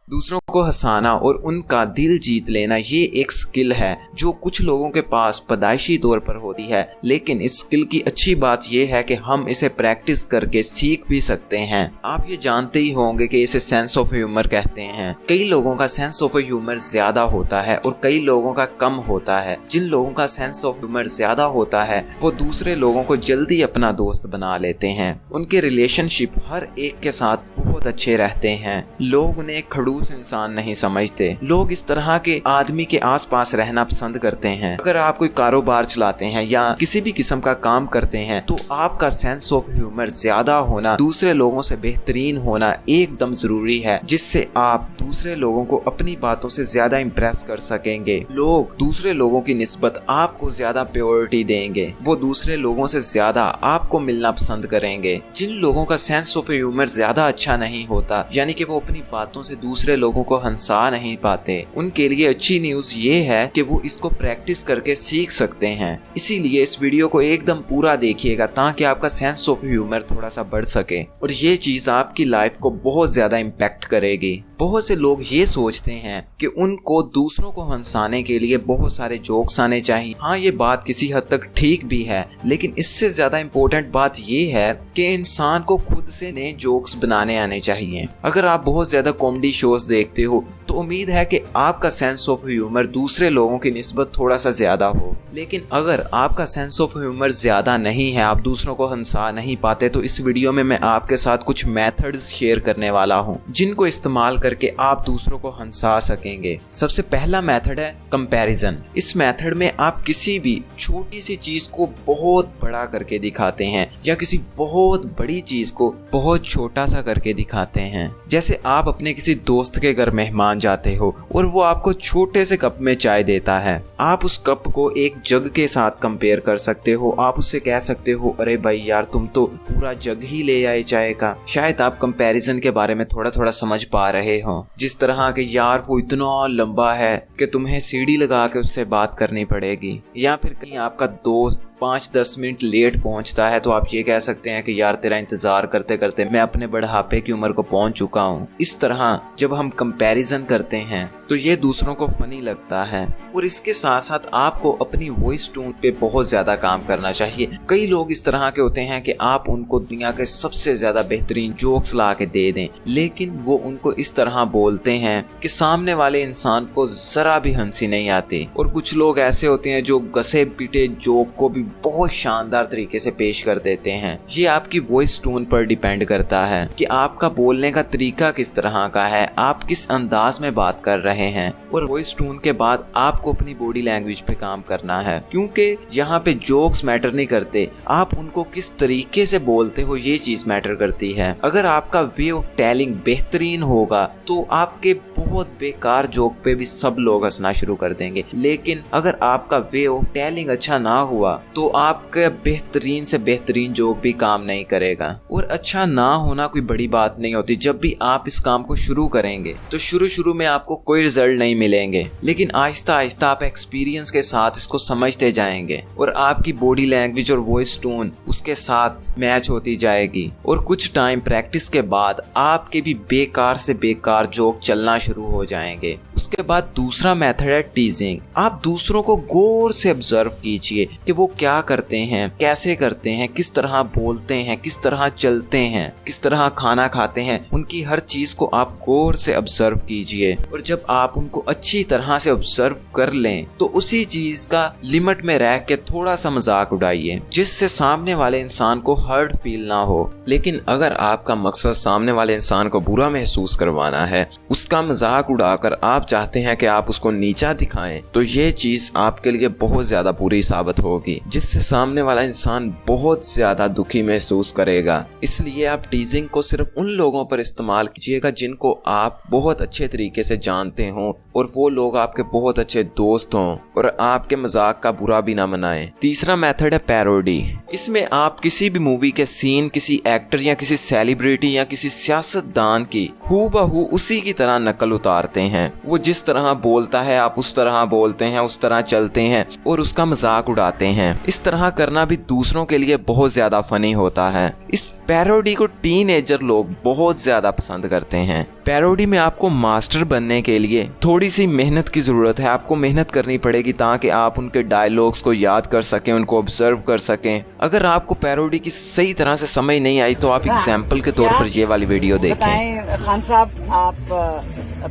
दूसरों को हंसाना और उनका दिल जीत लेना ये एक स्किल है जो कुछ लोगों के पास पैदाइशी तौर पर होती है, लेकिन इस स्किल की अच्छी बात ये है कि हम इसे प्रैक्टिस करके सीख भी सकते हैं। आप ये जानते ही होंगे कि इसे सेंस ऑफ ह्यूमर कहते हैं। कई लोगों का सेंस ऑफ ह्यूमर ज्यादा होता है और कई लोगों का कम होता है। जिन लोगों का सेंस ऑफ ह्यूमर ज्यादा होता है वो दूसरे लोगों को जल्दी अपना दोस्त बना लेते हैं। उनके रिलेशनशिप हर एक के साथ बहुत अच्छे रहते हैं। लोग उन्हें खड़ूस इंसान नहीं समझते। लोग इस तरह के आदमी के आसपास रहना पसंद करते हैं। अगर आप कोई कारोबार चलाते हैं या किसी भी किस्म का काम करते हैं तो आपका सेंस ऑफ ह्यूमर ज्यादा होना, दूसरे लोगों से बेहतरीन होना एकदम जरूरी है, जिससे आप दूसरे लोगों को अपनी बातों से ज्यादा इम्प्रेस कर सकेंगे। लोग दूसरे लोगों की निस्बत आपको ज्यादा प्रायोरिटी देंगे। वो दूसरे लोगों से ज्यादा आपको मिलना पसंद करेंगे। जिन लोगों का सेंस ऑफ ह्यूमर ज्यादा अच्छा नहीं होता, यानी कि वो अपनी बातों से दूसरे लोगों को हंसा नहीं पाते, उनके लिए अच्छी न्यूज ये है कि वो इसको प्रैक्टिस करके सीख सकते हैं। इसीलिए इस वीडियो को एकदम पूरा देखिएगा ताकि आपका सेंस ऑफ ह्यूमर थोड़ा सा बढ़ सके और ये चीज आपकी लाइफ को बहुत ज्यादा इम्पैक्ट करेगी। बहुत से लोग ये सोचते हैं कि उनको दूसरों को हंसाने के लिए बहुत सारे जोक्स आने चाहिए। हाँ, ये बात किसी हद तक ठीक भी है, लेकिन इससे ज्यादा इम्पोर्टेंट बात ये है कि इंसान को खुद से नए जोक्स बनाने आने चाहिए। अगर आप बहुत ज्यादा कॉमेडी शोज देखते हो तो उम्मीद है कि आपका सेंस ऑफ ह्यूमर दूसरे लोगों की निस्बत थोड़ा सा ज्यादा हो। लेकिन अगर आपका सेंस ऑफ ह्यूमर ज्यादा नहीं है, आप दूसरों को हंसा नहीं पाते, तो इस वीडियो में मैं आपके साथ कुछ मेथड्स शेयर करने वाला हूँ जिनको इस्तेमाल करके आप दूसरों को हंसा सकेंगे। सबसे पहला मेथड है कंपैरिजन। इस मेथड में आप किसी भी छोटी सी चीज को बहुत बड़ा करके दिखाते हैं या किसी बहुत बड़ी चीज को बहुत छोटा सा करके दिखाते हैं। जैसे आप अपने किसी दोस्त के घर मेहमान जाते हो और वो आपको छोटे से कप में चाय देता है। आप उस कप को एक जग के साथ कंपेयर कर सकते हो। आप उससे कह सकते हो, अरे भाई यार, तुम तो पूरा जग ही ले आए चाय का। शायद आप कंपैरिजन के बारे में थोड़ा थोड़ा समझ पा रहे हो। जिस तरह के यार वो इतना लंबा है कि तुम्हें सीढ़ी लगा के उससे बात करनी पड़ेगी, या फिर कहीं आपका दोस्त 5-10 मिनट लेट पहुंचता है तो आप ये कह सकते हैं कि यार तेरा इंतजार करते करते मैं अपने बढ़ापे की उम्र को पहुंच चुका हूँ। इस तरह जब हम कंपैरिजन करते हैं तो ये दूसरों को फनी लगता है। और इसके साथ साथ आपको अपनी वॉइस टोन पे बहुत ज्यादा काम करना चाहिए। कई लोग इस तरह के होते हैं कि आप उनको दुनिया के सबसे ज्यादा बेहतरीन जोक्स ला के दे दें, लेकिन वो उनको इस तरह बोलते हैं कि सामने वाले इंसान को जरा भी हंसी नहीं आती। और कुछ लोग ऐसे होते हैं जो घसे पीटे जोक को भी बहुत शानदार तरीके से पेश कर देते हैं। ये आपकी वॉइस टोन पर डिपेंड करता है कि आपका बोलने का तरीका किस तरह का है, आप किस अंदाज में बात कर रहे हैं। और वॉइस टोन के बाद आपको अपनी बॉडी लैंग्वेज पे काम करना है, क्योंकि यहाँ पे जोक्स मैटर नहीं करते, आप उनको किस तरीके से बोलते हो ये चीज मैटर करती है। अगर आपका वे ऑफ टेलिंग बेहतरीन होगा तो आपके बहुत बेकार जोक पे भी सब लोग हंसना शुरू कर देंगे। लेकिन अगर आपका वे ऑफ टेलिंग अच्छा ना हुआ तो आपका बेहतरीन से बेहतरीन जोक भी काम नहीं करेगा। और अच्छा ना होना कोई बड़ी बात नहीं होती। जब भी आप इस काम को शुरू करेंगे तो शुरू में आपको कोई रिजल्ट नहीं मिलेंगे, लेकिन आहिस्ता आहिस्ता आप एक्सपीरियंस के साथ इसको समझते जाएंगे और आपकी बॉडी लैंग्वेज और वॉइस टोन उसके साथ मैच होती जाएगी। और कुछ टाइम प्रैक्टिस के बाद आपके भी बेकार से बेकार जोक चलना शुरू हो जाएंगे। उसके बाद दूसरा मेथड है टीजिंग। आप दूसरों को गौर से ऑब्जर्व कीजिए कि वो क्या करते हैं, कैसे करते हैं, किस तरह बोलते हैं, किस तरह चलते हैं, किस तरह खाना खाते हैं। उनकी हर चीज को आप गौर से ऑब्जर्व कीजिए। और जब आप उनको अच्छी तरह से ऑब्जर्व कर लें तो उसी चीज का लिमिट में रह के थोड़ा सा मजाक उड़ाइए, जिससे सामने वाले इंसान को हर्ट फील ना हो। लेकिन अगर आपका मकसद सामने वाले इंसान को बुरा महसूस करवाना है, उसका मजाक उड़ाकर आप चाहते हैं कि आप उसको नीचा दिखाएं, तो ये चीज आपके लिए बहुत ज्यादा बुरी साबित होगी, जिससे सामने वाला इंसान बहुत ज्यादा दुखी महसूस करेगा। इसलिए आप टीजिंग को सिर्फ उन लोगों पर इस्तेमाल कीजिएगा जिनको आप बहुत अच्छे तरीके से जानते हो और वो लोग आपके बहुत अच्छे दोस्त हों और आपके मजाक का बुरा भी ना मनाएं। तीसरा मेथड है पैरोडी। इसमें आप किसी भी मूवी के सीन किसी एक्टर या किसी सेलिब्रिटी या किसी सियासतदान की हूबहू उसी की तरह नकल उतारते हैं। वो जिस तरह बोलता है आप उस तरह बोलते हैं, उस तरह चलते हैं और उसका मजाक उड़ाते हैं। इस तरह करना भी दूसरों के लिए बहुत ज्यादा फनी होता है। इस पैरोडी को टीनेजर लोग बहुत ज्यादा पसंद करते हैं। पैरोडी में आपको मास्टर बनने के लिए थोड़ी सी मेहनत की जरूरत है। आपको मेहनत करनी पड़ेगी ताकि आप उनके डायलॉग्स को याद कर सकें, उनको ऑब्जर्व कर सकें। अगर आपको पैरोडी की सही तरह से समझ नहीं आई तो आप एग्जाम्पल के तौर पर ये वाली वीडियो देखें। खान साहब, आप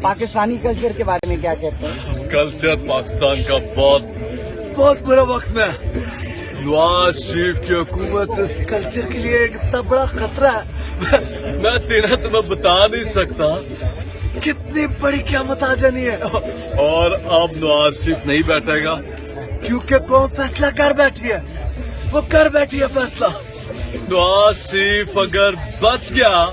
पाकिस्तानी कल्चर के बारे में क्या कहते हैं? कल्चर पाकिस्तान का बहुत बुरा वक्त में नवाज शरीफ की हुकूमत इस कल्चर के लिए इतना बड़ा खतरा है। मैं तेरा तुम्हें बता नहीं सकता कितनी बड़ी क़यामत आ जानी है। और अब नवाज शरीफ नहीं बैठेगा क्योंकि कौन फैसला कर बैठी है, वो कर बैठी है फैसला। नवाज शरीफ अगर बच गया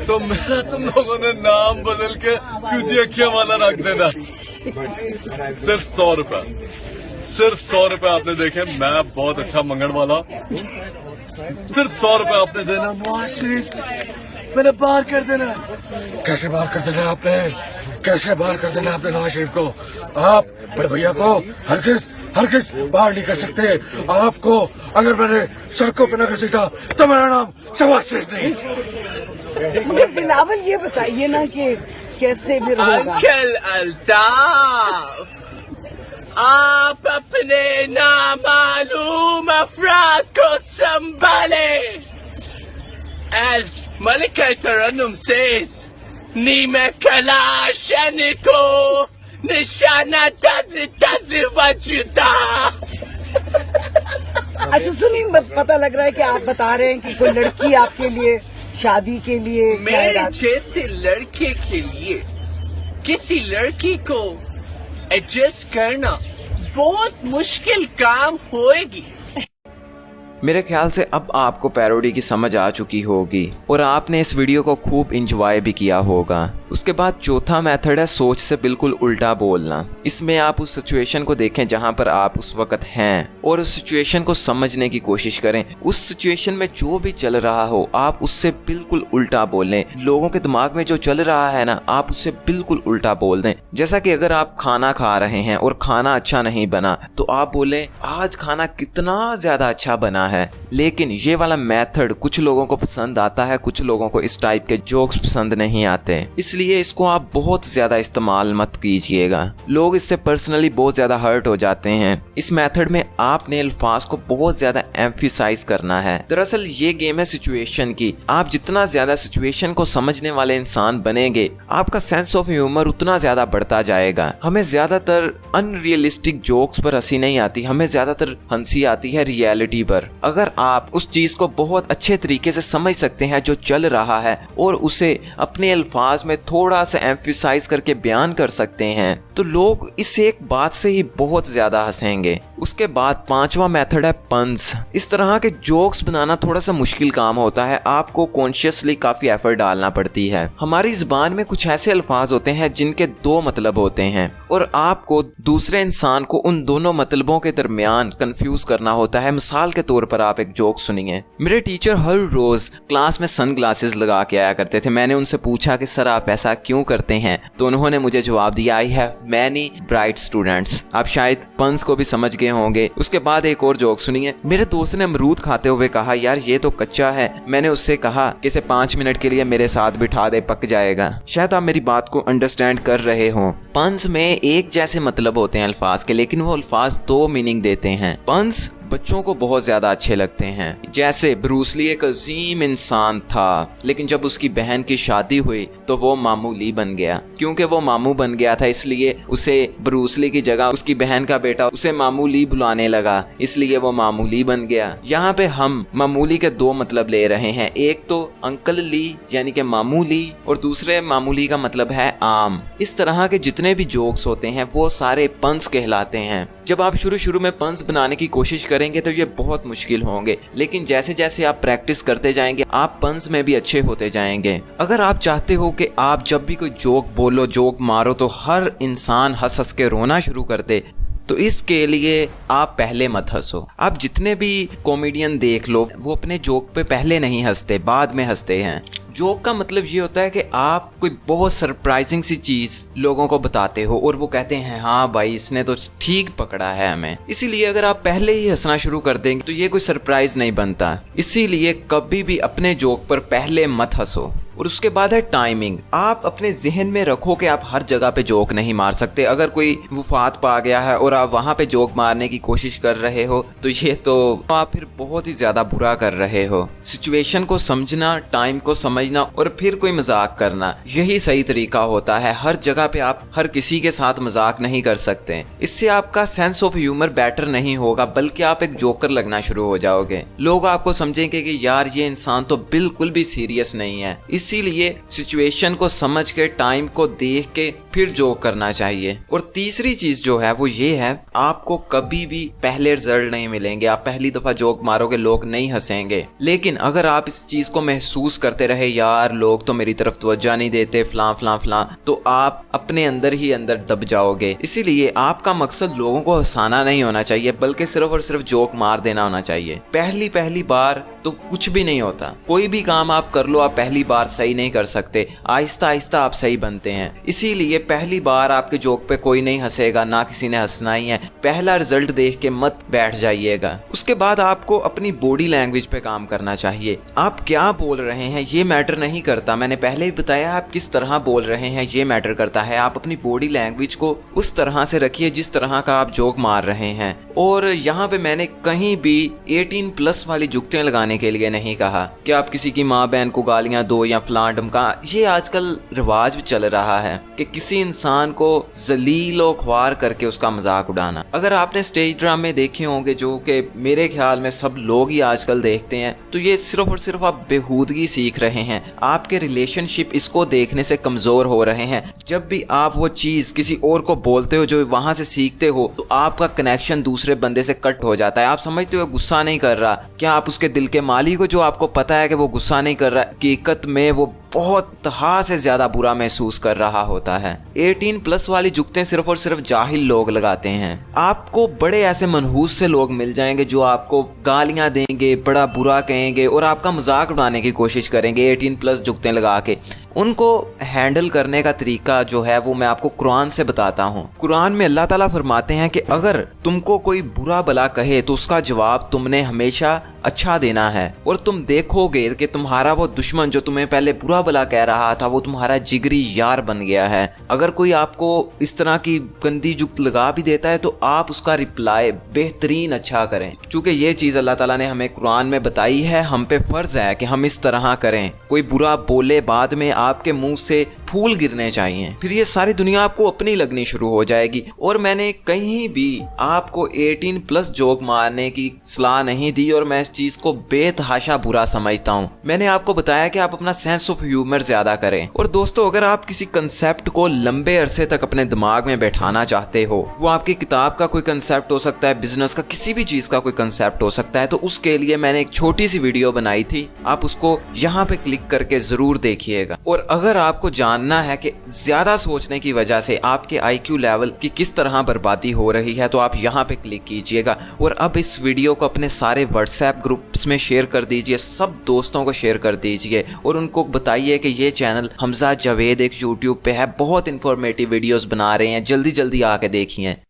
तो मेरा तुम लोगों ने नाम बदल के चूजी अखियां वाला रख देना। सिर्फ 100 रुपए, सिर्फ 100 रुपए आपने देखे। मैं बहुत अच्छा मंगन वाला, सिर्फ 100 रुपए आपने देना। नवाज शरीफ मैंने बाहर कर देना। कैसे बाहर कर देना आपने, कैसे बाहर कर देना आपने नवाज शरीफ को? आप बड़े भैया को हरगिज बाहर नहीं कर सकते। आपको अगर मैंने सड़कों पे न घसीटा तो मेरा नाम शहबाज शरीफ नहीं। मगर बिलावल ये बताइए ना कि कैसे भी होगा। अंकल अल्ताफ, आप अपने नामालूम अफराद को संभाले। As Malika Taranum says, Nime Kalashnikov, Nishana does it what you do. अच्छा सुनिए, पता लग रहा है कि आप बता रहे हैं कि कोई लड़की आपके लिए शादी के लिए मेरे जैसे लड़के के लिए किसी लड़की को एडजस्ट करना बहुत मुश्किल काम होएगी। मेरे ख्याल से अब आपको पैरोडी की समझ आ चुकी होगी और आपने इस वीडियो को खूब इंजॉय भी किया होगा। उसके बाद चौथा मेथड है सोच से बिल्कुल उल्टा बोलना। इसमें आप उस सिचुएशन को देखें जहां पर आप उस वक्त हैं और उस सिचुएशन को समझने की कोशिश करें। उस सिचुएशन में जो भी चल रहा हो आप उससे बिल्कुल उल्टा बोलें। लोगों के दिमाग में जो चल रहा है ना, आप उससे बिल्कुल उल्टा बोल दें। जैसा कि अगर आप खाना खा रहे हैं और खाना अच्छा नहीं बना तो आप बोलें आज खाना कितना ज्यादा अच्छा बना है। लेकिन ये वाला मेथड कुछ लोगों को पसंद आता है, कुछ लोगों को इस टाइप के जोक्स पसंद नहीं आते, इसलिए इसको आप बहुत ज्यादा इस्तेमाल मत कीजिएगा। लोग इससे पर्सनली बहुत ज्यादा हर्ट हो जाते हैं। इस मेथड में आपने अल्फाज को बहुत ज्यादा एम्फिसाइज करना है। दरअसल ये गेम है सिचुएशन की। आप जितना ज्यादा सिचुएशन को समझने वाले इंसान बनेंगे, आपका सेंस ऑफ ह्यूमर उतना ज्यादा बढ़ता जाएगा। हमें ज्यादातर अनरियलिस्टिक जोक्स पर हंसी नहीं आती, हमें ज्यादातर हंसी आती है रियलिटी पर। अगर आप उस चीज को बहुत अच्छे तरीके से समझ सकते हैं जो चल रहा है और उसे अपने अल्फाज में थोड़ा सा एम्फिसाइज करके बयान कर सकते हैं तो लोग इस एक बात से ही बहुत ज्यादा हंसेंगे। उसके बाद पांचवा मेथड है पंस। इस तरह के जोक्स बनाना थोड़ा सा मुश्किल काम होता है, आपको कॉन्शियसली काफी एफर्ट डालना पड़ती है। हमारी जुबान में कुछ ऐसे अल्फाज होते हैं जिनके दो मतलब होते हैं और आपको दूसरे इंसान को उन दोनों मतलबों के दरमियान कंफ्यूज करना होता है। मिसाल के तौर पर आप एक जोक सुनिए। मेरे टीचर हर रोज क्लास में सन ग्लासेस लगा के आया करते थे। मैंने उनसे पूछा कि सर आप ऐसा क्यों करते हैं, तो उन्होंने मुझे जवाब दिया I have many bright students. आप शायद पंस को भी समझ गए होंगे। उसके बाद एक और जोक सुनिए। मेरे दोस्त ने अमरूद खाते हुए कहा यार ये तो कच्चा है। मैंने उससे कहा कि इसे 5 मिनट के लिए मेरे साथ बिठा दे, पक जाएगा। शायद आप मेरी बात को अंडरस्टैंड कर रहे हो। पंस में एक जैसे मतलब होते हैं अल्फाज के, लेकिन वो अल्फाज दो मीनिंग देते हैं। पंस बच्चों को बहुत ज्यादा अच्छे लगते हैं। जैसे ब्रूस ली एक अजीम इंसान था, लेकिन जब उसकी बहन की शादी हुई तो वो मामूली बन गया। क्योंकि वो मामू बन गया था इसलिए उसे ब्रूस ली की जगह उसकी बहन का बेटा उसे मामूली बुलाने लगा, इसलिए वो मामूली बन गया। यहाँ पे हम मामूली के दो मतलब ले रहे हैं, एक तो अंकल ली यानी कि मामूली और दूसरे मामूली का मतलब है आम। इस तरह के जितने भी जोक्स होते हैं वो सारे पंस कहलाते हैं। जब आप शुरू में पंस बनाने की कोशिश करेंगे तो ये बहुत मुश्किल होंगे, लेकिन जैसे जैसे आप प्रैक्टिस करते जाएंगे आप पंस में भी अच्छे होते जाएंगे। अगर आप चाहते हो कि आप जब भी कोई जोक बोलो, जोक मारो तो हर इंसान हंस हंस के रोना शुरू कर दे, तो इसके लिए आप पहले मत हंसो। आप जितने भी कॉमेडियन देख लो, वो अपने जोक पे पहले नहीं हंसते, बाद में हंसते हैं। जोक का मतलब ये होता है कि आप कोई बहुत सरप्राइजिंग सी चीज लोगों को बताते हो और वो कहते हैं हाँ भाई इसने तो ठीक पकड़ा है हमें। इसीलिए अगर आप पहले ही हंसना शुरू कर देंगे तो ये कोई सरप्राइज नहीं बनता। इसीलिए कभी भी अपने जोक पर पहले मत हंसो। और उसके बाद है टाइमिंग। आप अपने जहन में रखो कि आप हर जगह पे जोक नहीं मार सकते। अगर कोई वफात पा गया है और आप वहां पे जोक मारने की कोशिश कर रहे हो तो ये तो आप फिर बहुत ही ज्यादा बुरा कर रहे हो। सिचुएशन को समझना, टाइम को समझना और फिर कोई मजाक करना, यही सही तरीका होता है। हर जगह पे आप हर किसी के साथ मजाक नहीं कर सकते। इससे आपका सेंस ऑफ ह्यूमर बेटर नहीं होगा, बल्कि आप एक जोकर लगना शुरू हो जाओगे। लोग आपको समझेंगे कि यार ये इंसान तो बिल्कुल भी सीरियस नहीं है। इसीलिए सिचुएशन को समझ के, टाइम को देख के फिर जोक करना चाहिए। और तीसरी चीज जो है वो ये है, आपको कभी भी पहले रिजल्ट नहीं मिलेंगे। आप पहली दफा जोक मारोगे, लोग नहीं हंसेंगे। लेकिन अगर आप इस चीज को महसूस करते रहे, यार लोग तो मेरी तरफ तवज्जो नहीं देते, फलां फलां फलां, तो आप अपने अंदर ही अंदर दब जाओगे। इसीलिए आपका मकसद लोगों को हंसाना नहीं होना चाहिए, बल्कि सिर्फ और सिर्फ जोक मार देना होना चाहिए। पहली बार तो कुछ भी नहीं होता। कोई भी काम आप कर लो, आप पहली बार सही नहीं कर सकते। आहिस्ता आहिस्ता आप सही बनते हैं। इसीलिए पहली बार आपके जोक पे कोई नहीं हंसेगा, ना किसी ने हंसना ही है। पहला रिजल्ट देख के मत बैठ जाइएगा। उसके बाद आपको अपनी बॉडी लैंग्वेज पे काम करना चाहिए। आप क्या बोल रहे हैं ये मैटर नहीं करता। मैंने पहले ही बताया, आप किस तरह बोल रहे हैं ये मैटर करता है। आप अपनी बॉडी लैंग्वेज को उस तरह से रखिए जिस तरह का आप जोक मार रहे हैं। और यहाँ पे मैंने कहीं भी 18+ वाली जुगतियां लगाने के लिए नहीं कहा कि आप किसी की माँ बहन को गालियां दो या फलां ढमका। ये आजकल रिवाज भी चल रहा है कि किसी इंसान को जलील और ख्वार करके उसका मजाक उड़ाना। अगर आपने स्टेज ड्रामे देखे होंगे, जो कि मेरे ख्याल में सब लोग ही आजकल देखते हैं, तो ये सिर्फ और सिर्फ आप बेहूदगी सीख रहे हैं। आपके रिलेशनशिप इसको देखने से कमजोर हो रहे हैं। जब भी आप वो चीज किसी और को बोलते हो जो वहां से सीखते हो, तो आपका कनेक्शन दूसरे बंदे से कट हो जाता है। आप समझते हो गुस्सा नहीं कर रहा, क्या आप उसके दिल के मालिक हो जो आपको पता है कि वो गुस्सा नहीं कर रहा, हकीकत में वो बहुत तहा से ज्यादा बुरा महसूस कर रहा होता है। 18+ वाली जुगतें सिर्फ और सिर्फ जाहिल लोग लगाते हैं। आपको बड़े ऐसे मनहूस से लोग मिल जाएंगे जो आपको गालियां देंगे, बड़ा बुरा कहेंगे और आपका मजाक उड़ाने की कोशिश करेंगे 18+ जुगतें लगा के। उनको हैंडल करने का तरीका जो है वो मैं आपको कुरान से बताता हूँ। कुरान में अल्लाह ताला फरमाते हैं कि अगर तुमको कोई बुरा भला कहे तो उसका जवाब तुमने हमेशा अच्छा देना है, और तुम देखोगे कि तुम्हारा वो दुश्मन जो तुम्हें पहले बुरा भला कह रहा था वो तुम्हारा जिगरी यार बन गया है। अगर कोई आपको इस तरह की गंदी जुगत लगा भी देता है तो आप उसका रिप्लाई बेहतरीन अच्छा करें। चूंकि ये चीज़ अल्लाह ताला ने हमें कुरान में बताई है, हम पे फर्ज है कि हम इस तरह करें। कोई बुरा बोले, बाद में आपके मुंह से फूल गिरने चाहिए, फिर ये सारी दुनिया आपको अपनी लगनी शुरू हो जाएगी। और मैंने कहीं भी आपको 18+ जोक मारने की सलाह नहीं दी, और मैं इस चीज को बेतहाशा बुरा समझता हूँ। मैंने आपको बताया कि आप अपना सेंस ऑफ ह्यूमर ज्यादा करें। और दोस्तों, अगर आप किसी कंसेप्ट को लंबे अरसे तक अपने दिमाग में बैठाना चाहते हो, वो आपकी किताब का कोई कंसेप्ट हो सकता है, बिजनेस का, किसी भी चीज का कोई कंसेप्ट हो सकता है, तो उसके लिए मैंने एक छोटी सी वीडियो बनाई थी। आप उसको यहाँ पे क्लिक करके जरूर देखिएगा। और अगर आपको जानना है कि ज्यादा सोचने की वजह से आपके IQ लेवल की किस तरह बर्बादी हो रही है, तो आप यहाँ पे क्लिक कीजिएगा। और अब इस वीडियो को अपने सारे WhatsApp ग्रुप्स में शेयर कर दीजिए, सब दोस्तों को शेयर कर दीजिए और उनको बताइए कि ये चैनल हमजा जावेद एक YouTube पे है, बहुत इंफॉर्मेटिव वीडियोस बना रहे हैं, जल्दी जल्दी आके देखिए।